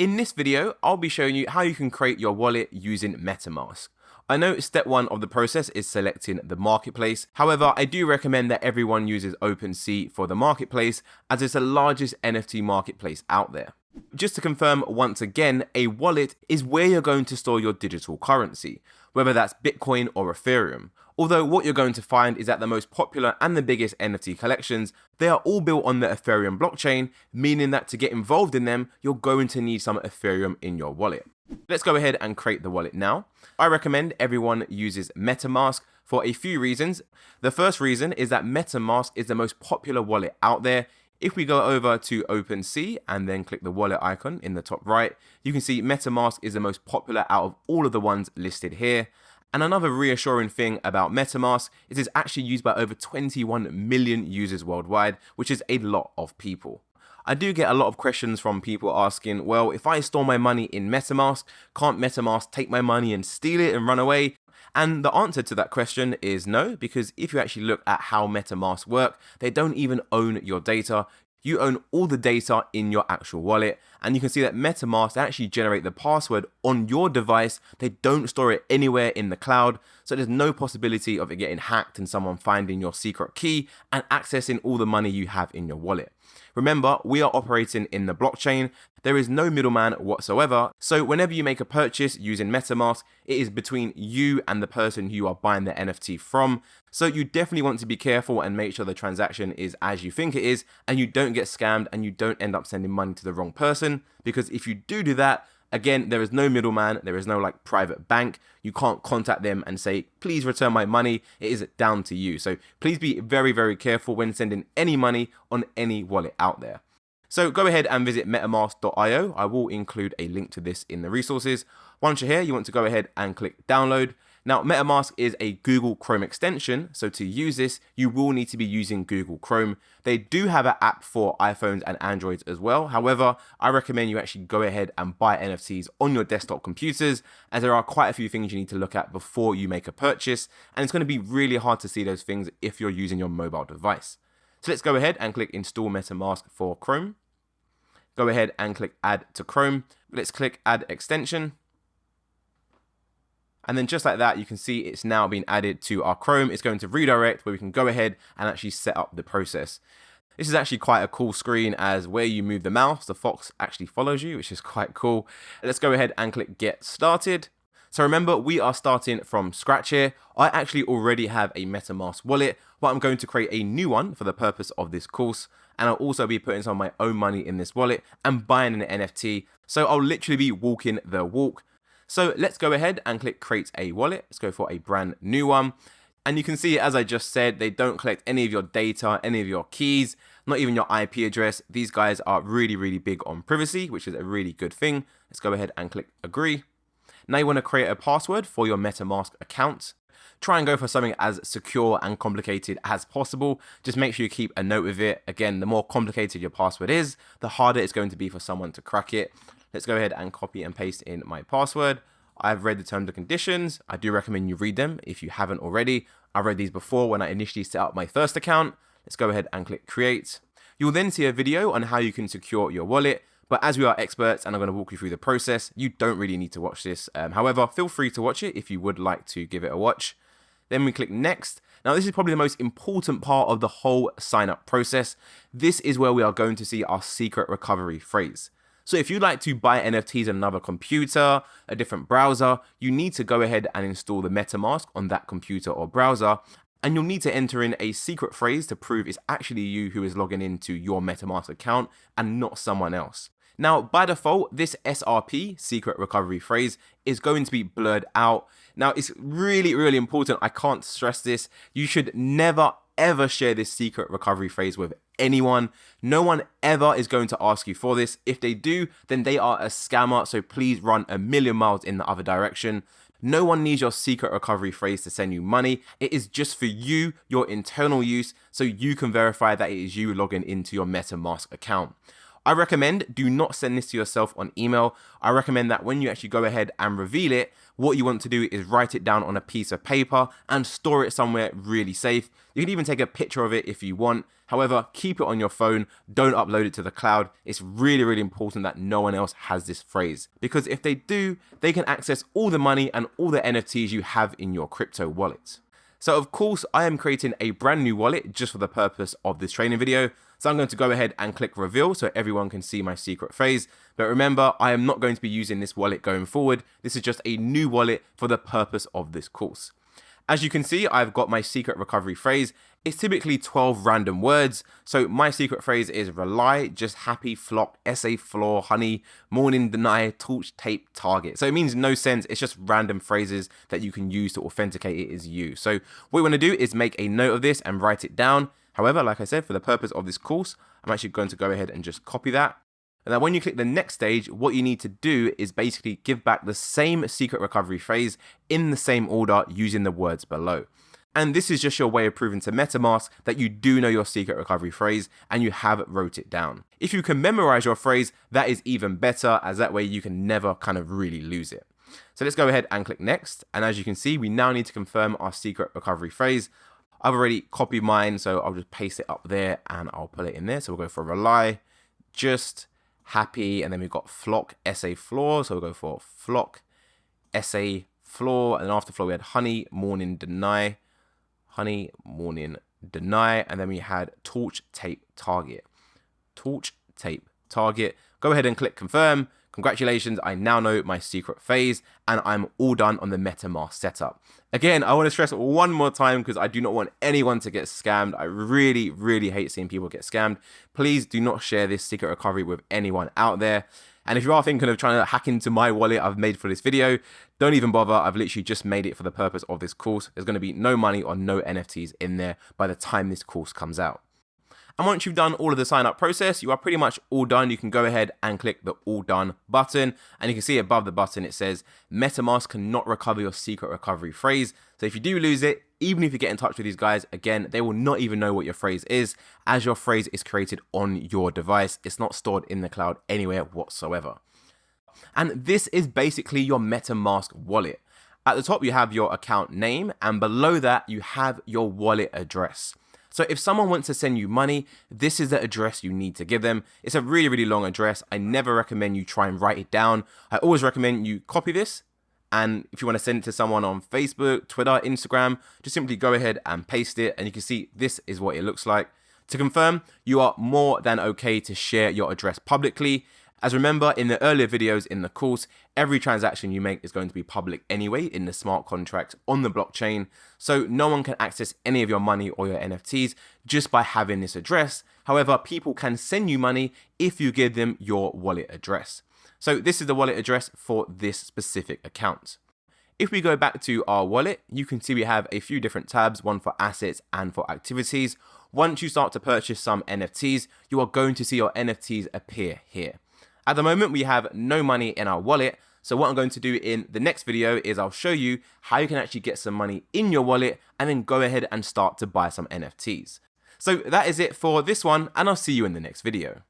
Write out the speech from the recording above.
In this video, I'll be showing you how you can create your wallet using Metamask. I know step one of the process is selecting the marketplace. However, I do recommend that everyone uses OpenSea for the marketplace as it's the largest NFT marketplace out there. Just to confirm once again, a wallet is where you're going to store your digital currency, whether that's Bitcoin or Ethereum. Although what you're going to find is that the most popular and the biggest NFT collections, they are all built on the Ethereum blockchain, meaning that to get involved in them, you're going to need some Ethereum in your wallet. Let's go ahead and create the wallet now. I recommend everyone uses Metamask for a few reasons. The first reason is that Metamask is the most popular wallet out there. If we go over to OpenSea and then click the wallet icon in the top right, you can see Metamask is the most popular out of all of the ones listed here. And another reassuring thing about Metamask is it's actually used by over 21 million users worldwide, which is a lot of people. I do get a lot of questions from people asking, well, if I store my money in Metamask, can't Metamask take my money and steal it and run away? And the answer to that question is no, because if you actually look at how Metamask work, they don't even own your data. You own all the data in your actual wallet, and you can see that Metamask actually generate the password on your device. They don't store it anywhere in the cloud, so there's no possibility of it getting hacked and someone finding your secret key and accessing all the money you have in your wallet. Remember, we are operating in the blockchain. There is no middleman whatsoever. So whenever you make a purchase using Metamask, it is between you and the person who you are buying the NFT from. So you definitely want to be careful and make sure the transaction is as you think it is, and you don't get scammed and you don't end up sending money to the wrong person. Because if you do that, again, there is no middleman, there is no like private bank. You can't contact them and say, please return my money. It is down to you. So please be very, very careful when sending any money on any wallet out there. So go ahead and visit metamask.io. I will include a link to this in the resources. Once you're here, you want to go ahead and click download. Now, Metamask is a Google Chrome extension, so to use this, you will need to be using Google Chrome. They do have an app for iPhones and Androids as well. However, I recommend you actually go ahead and buy NFTs on your desktop computers, as there are quite a few things you need to look at before you make a purchase, and it's going to be really hard to see those things if you're using your mobile device. So let's go ahead and click Install Metamask for Chrome. Go ahead and click Add to Chrome. Let's click Add Extension. And then just like that, you can see it's now been added to our Chrome. It's going to redirect where we can go ahead and actually set up the process. This is actually quite a cool screen, as where you move the mouse, the fox actually follows you, which is quite cool. Let's go ahead and click Get Started. So remember, we are starting from scratch here. I actually already have a Metamask wallet, but I'm going to create a new one for the purpose of this course. And I'll also be putting some of my own money in this wallet and buying an NFT. So I'll literally be walking the walk. So let's go ahead and click Create a Wallet. Let's go for a brand new one. And you can see, as I just said, they don't collect any of your data, any of your keys, not even your IP address. These guys are really, really big on privacy, which is a really good thing. Let's go ahead and click Agree. Now you want to create a password for your Metamask account. Try and go for something as secure and complicated as possible. Just make sure you keep a note of it. Again, the more complicated your password is, the harder it's going to be for someone to crack it. Let's go ahead and copy and paste in my password. I've read the terms and conditions. I do recommend you read them if you haven't already. I read these before when I initially set up my first account. Let's go ahead and click Create. You'll then see a video on how you can secure your wallet. But as we are experts and I'm going to walk you through the process, you don't really need to watch this. However, feel free to watch it if you would like to give it a watch. Then we click Next. Now, this is probably the most important part of the whole sign up process. This is where we are going to see our secret recovery phrase. So if you'd like to buy NFTs on another computer, a different browser, you need to go ahead and install the Metamask on that computer or browser. And you'll need to enter in a secret phrase to prove it's actually you who is logging into your Metamask account and not someone else. Now, by default, this SRP, secret recovery phrase, is going to be blurred out. Now, it's really, really important. I can't stress this. You should never, ever share this secret recovery phrase with anyone. No one ever is going to ask you for this. If they do, then they are a scammer. So please run a million miles in the other direction. No one needs your secret recovery phrase to send you money. It is just for you, your internal use, so you can verify that it is you logging into your Metamask account. I recommend do not send this to yourself on email. I recommend that when you actually go ahead and reveal it, what you want to do is write it down on a piece of paper and store it somewhere really safe. You can even take a picture of it if you want. However, keep it on your phone. Don't upload it to the cloud. It's really, really important that no one else has this phrase, because if they do, they can access all the money and all the NFTs you have in your crypto wallet. So of course, I am creating a brand new wallet just for the purpose of this training video. So I'm going to go ahead and click reveal so everyone can see my secret phrase. But remember, I am not going to be using this wallet going forward. This is just a new wallet for the purpose of this course. As you can see, I've got my secret recovery phrase. It's typically 12 random words. So my secret phrase is rely, just happy, flock, SA, floor, honey, morning, deny, torch, tape, target. So it means no sense. It's just random phrases that you can use to authenticate it as you. So what we want to do is make a note of this and write it down. However, like I said, for the purpose of this course, I'm actually going to go ahead and just copy that. And then when you click the next stage, what you need to do is basically give back the same secret recovery phrase in the same order using the words below. And this is just your way of proving to Metamask that you do know your secret recovery phrase and you have wrote it down. If you can memorize your phrase, that is even better, as that way you can never kind of really lose it. So let's go ahead and click next. And as you can see, we now need to confirm our secret recovery phrase. I've already copied mine, so I'll just paste it up there and I'll put it in there. So we'll go for rely, just, happy, and then we've got flock, SA, floor. So we'll go for flock, SA, floor, and after floor we had honey, morning, deny, honey, morning, deny, and then we had torch, tape, target. Torch, tape, target. Go ahead and click confirm. Congratulations, I now know my secret phrase and I'm all done on the MetaMask setup. Again, I want to stress one more time because I do not want anyone to get scammed. I really, really hate seeing people get scammed. Please do not share this secret recovery with anyone out there. And if you are thinking of trying to hack into my wallet I've made for this video, don't even bother. I've literally just made it for the purpose of this course. There's going to be no money or no NFTs in there by the time this course comes out. And once you've done all of the sign up process, you are pretty much all done. You can go ahead and click the all done button. And you can see above the button, it says MetaMask cannot recover your secret recovery phrase. So if you do lose it, even if you get in touch with these guys, again, they will not even know what your phrase is, as your phrase is created on your device. It's not stored in the cloud anywhere whatsoever. And this is basically your MetaMask wallet. At the top, you have your account name, and below that, you have your wallet address. So if someone wants to send you money, this is the address you need to give them. It's a really, really long address. I never recommend you try and write it down. I always recommend you copy this. And if you want to send it to someone on Facebook, Twitter, Instagram, just simply go ahead and paste it. And you can see this is what it looks like. To confirm, you are more than okay to share your address publicly. As remember, in the earlier videos in the course, every transaction you make is going to be public anyway in the smart contract on the blockchain. So no one can access any of your money or your NFTs just by having this address. However, people can send you money if you give them your wallet address. So this is the wallet address for this specific account. If we go back to our wallet, you can see we have a few different tabs, one for assets and for activities. Once you start to purchase some NFTs, you are going to see your NFTs appear here. At the moment, we have no money in our wallet. So what I'm going to do in the next video is I'll show you how you can actually get some money in your wallet and then go ahead and start to buy some NFTs. So that is it for this one, and I'll see you in the next video.